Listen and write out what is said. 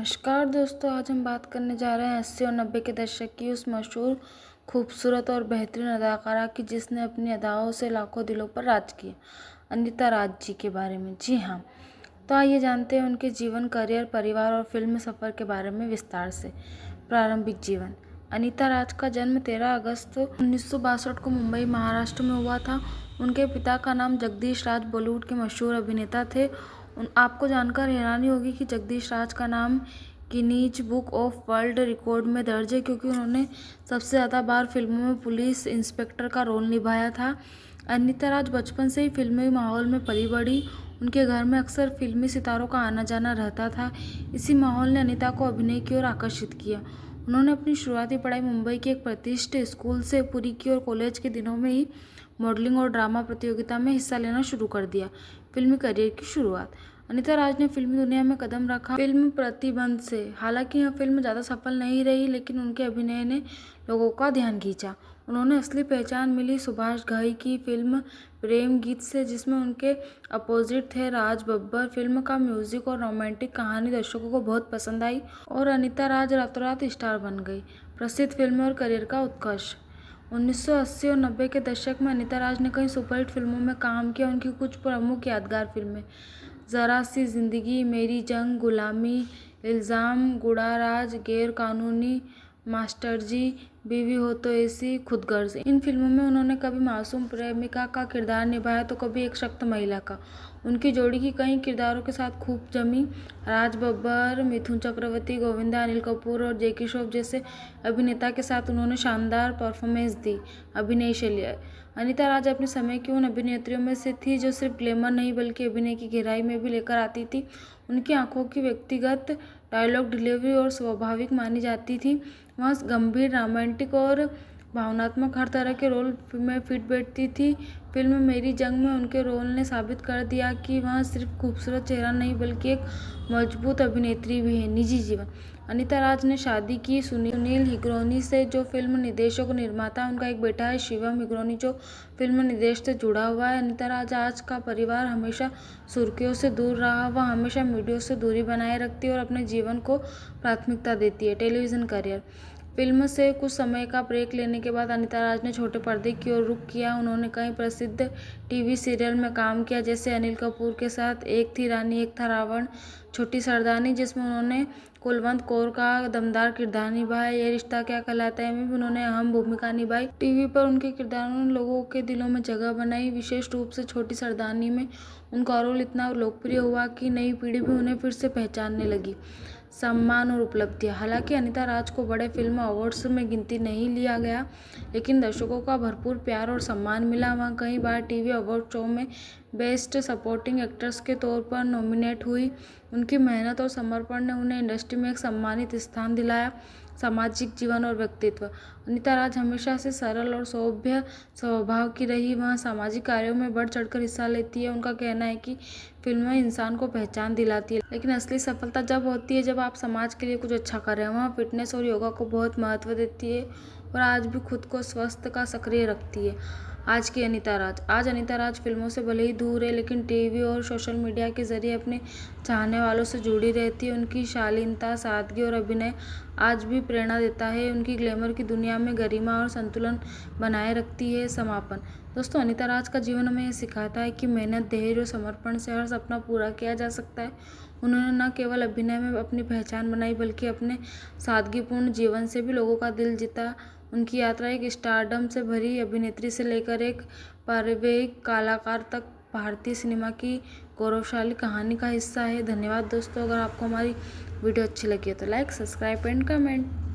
नमस्कार दोस्तों, आज हम बात करने जा रहे हैं 80 और 90 के दशक की उस मशहूर, खूबसूरत और बेहतरीन अदाकारा की जिसने अपनी अदाओं से लाखों दिलों पर राज किया, अनीता राज जी के बारे में। जी हाँ, तो आइए जानते हैं उनके जीवन, करियर, परिवार और फिल्म सफ़र के बारे में विस्तार से। प्रारंभिक जीवन। अनीता राज का जन्म 13 अगस्त 1962 को मुंबई, महाराष्ट्र में हुआ था। उनके पिता का नाम जगदीश राज बॉलीवुड के मशहूर अभिनेता थे। आपको जानकर हैरानी होगी कि जगदीश राज का नाम Guinness book of world record में दर्ज है, क्योंकि उन्होंने सबसे ज़्यादा बार फिल्मों में पुलिस इंस्पेक्टर का रोल निभाया था। अनीता राज बचपन से ही फिल्मी माहौल में पली बड़ी। उनके घर में अक्सर फिल्मी सितारों का आना जाना रहता था। इसी माहौल ने अनीता को अभिनय की ओर आकर्षित किया। उन्होंने अपनी शुरुआती पढ़ाई मुंबई के एक प्रतिष्ठित स्कूल से पूरी की और कॉलेज के दिनों में ही मॉडलिंग और ड्रामा प्रतियोगिता में हिस्सा लेना शुरू कर दिया। फिल्मी करियर की शुरुआत। अनीता राज ने फिल्मी दुनिया में कदम रखा फिल्म प्रतिबंध से। हालांकि यह फिल्म ज़्यादा सफल नहीं रही, लेकिन उनके अभिनय ने लोगों का ध्यान खींचा। उन्होंने असली पहचान मिली सुभाष घई की फिल्म प्रेम गीत से, जिसमें उनके अपोजिट थे राज बब्बर। फिल्म का म्यूजिक और रोमांटिक कहानी दर्शकों को बहुत पसंद आई और अनीता राज रातों रात स्टार बन गई। प्रसिद्ध फिल्में और करियर का उत्कर्ष। 1980 और 90 के दशक में अनीता राज ने कई सुपरहिट फिल्मों में काम किया। उनकी कुछ प्रमुख यादगार फिल्में: ज़रा सी ज़िंदगी, मेरी जंग, गुलामी, इल्ज़ाम, गुड़ा राज, गैर कानूनी, मास्टरजी, बीवी हो तो ऐसी, खुदगर्ज। इन फिल्मों में उन्होंने कभी मासूम प्रेमिका का किरदार निभाया तो कभी एक सख्त महिला का। उनकी जोड़ी की कई किरदारों के साथ खूब जमी। राज बब्बर, मिथुन चक्रवर्ती, गोविंदा, अनिल कपूर और जैकी श्रॉफ जैसे अभिनेता के साथ उन्होंने शानदार परफॉर्मेंस दी। अभिनय शैली। अनीता राज अपने समय की उन अभिनेत्रियों में से थी जो सिर्फ ग्लैमर नहीं बल्कि अभिनय की गहराई में भी लेकर आती थी। उनकी आंखों की व्यक्तिगत डायलॉग डिलीवरी और स्वाभाविक मानी जाती थी। वह गंभीर, रोमांटिक और भावनात्मक हर तरह के रोल में फिट बैठती थी। फिल्म मेरी जंग में उनके रोल ने साबित कर दिया कि वह सिर्फ खूबसूरत चेहरा नहीं बल्कि एक मजबूत अभिनेत्री भी है। निजी जीवन। अनीता राज ने शादी की सुनील हिग्रोनी से, जो फिल्म निर्देशक और निर्माता। उनका एक बेटा है शिवम हिग्रोनी, जो फिल्म निर्देश से जुड़ा हुआ है। अनीता राज का परिवार हमेशा सुर्खियों से दूर रहा। वह हमेशा मीडिया से दूरी बनाए रखती है और अपने जीवन को प्राथमिकता देती है। Television career. फिल्म से कुछ समय का ब्रेक लेने के बाद अनीता राज ने छोटे पर्दे की ओर रुख किया। उन्होंने कई प्रसिद्ध टीवी सीरियल में काम किया, जैसे अनिल कपूर के साथ एक थी रानी एक था रावण, छोटी सरदारनी, जिसमें उन्होंने कुलवंत कौर का दमदार किरदार निभाया। ये रिश्ता क्या कहलाता है में भी उन्होंने अहम भूमिका निभाई। टीवी पर उनके किरदारों ने लोगों के दिलों में जगह बनाई। विशेष रूप से छोटी सरदारनी में उनका रोल इतना लोकप्रिय हुआ कि नई पीढ़ी भी उन्हें फिर से पहचानने लगी। सम्मान और उपलब्धियां। हालांकि अनीता राज को बड़े फिल्म अवार्ड्स में गिनती नहीं लिया गया, लेकिन दर्शकों का भरपूर प्यार और सम्मान मिला। वह कई बार टीवी अवार्ड शो में बेस्ट सपोर्टिंग एक्ट्रेस के तौर पर नॉमिनेट हुई। उनकी मेहनत और समर्पण ने उन्हें इंडस्ट्री में एक सम्मानित स्थान दिलाया। सामाजिक जीवन और व्यक्तित्व। अनीता राज हमेशा से सरल और सौम्य स्वभाव की रही। वह सामाजिक कार्यों में बढ़ चढ़कर हिस्सा लेती है। उनका कहना है कि फिल्में इंसान को पहचान दिलाती है, लेकिन असली सफलता जब होती है जब आप समाज के लिए कुछ अच्छा करें। वह फिटनेस और योगा को बहुत महत्व देती है और आज भी खुद को स्वस्थ का सक्रिय रखती है। आज की अनीता राज। आज अनीता राज फिल्मों से भले ही दूर है, लेकिन टीवी और सोशल मीडिया के जरिए अपने चाहने वालों से जुड़ी रहती है। उनकी शालीनता, सादगी और अभिनय आज भी प्रेरणा देता है। उनकी ग्लैमर की दुनिया में गरिमा और संतुलन बनाए रखती है। समापन। दोस्तों, अनीता राज का जीवन हमें यह सिखाता है कि मेहनत, धैर्य और समर्पण से हर सपना पूरा किया जा सकता है। उन्होंने न केवल अभिनय में अपनी पहचान बनाई, बल्कि अपने सादगीपूर्ण जीवन से भी लोगों का दिल जीता। उनकी यात्रा एक स्टारडम से भरी अभिनेत्री से लेकर एक पारिवारिक कलाकार तक भारतीय सिनेमा की गौरवशाली कहानी का हिस्सा है। धन्यवाद दोस्तों। अगर आपको हमारी वीडियो अच्छी लगी है तो लाइक, सब्सक्राइब एंड कमेंट।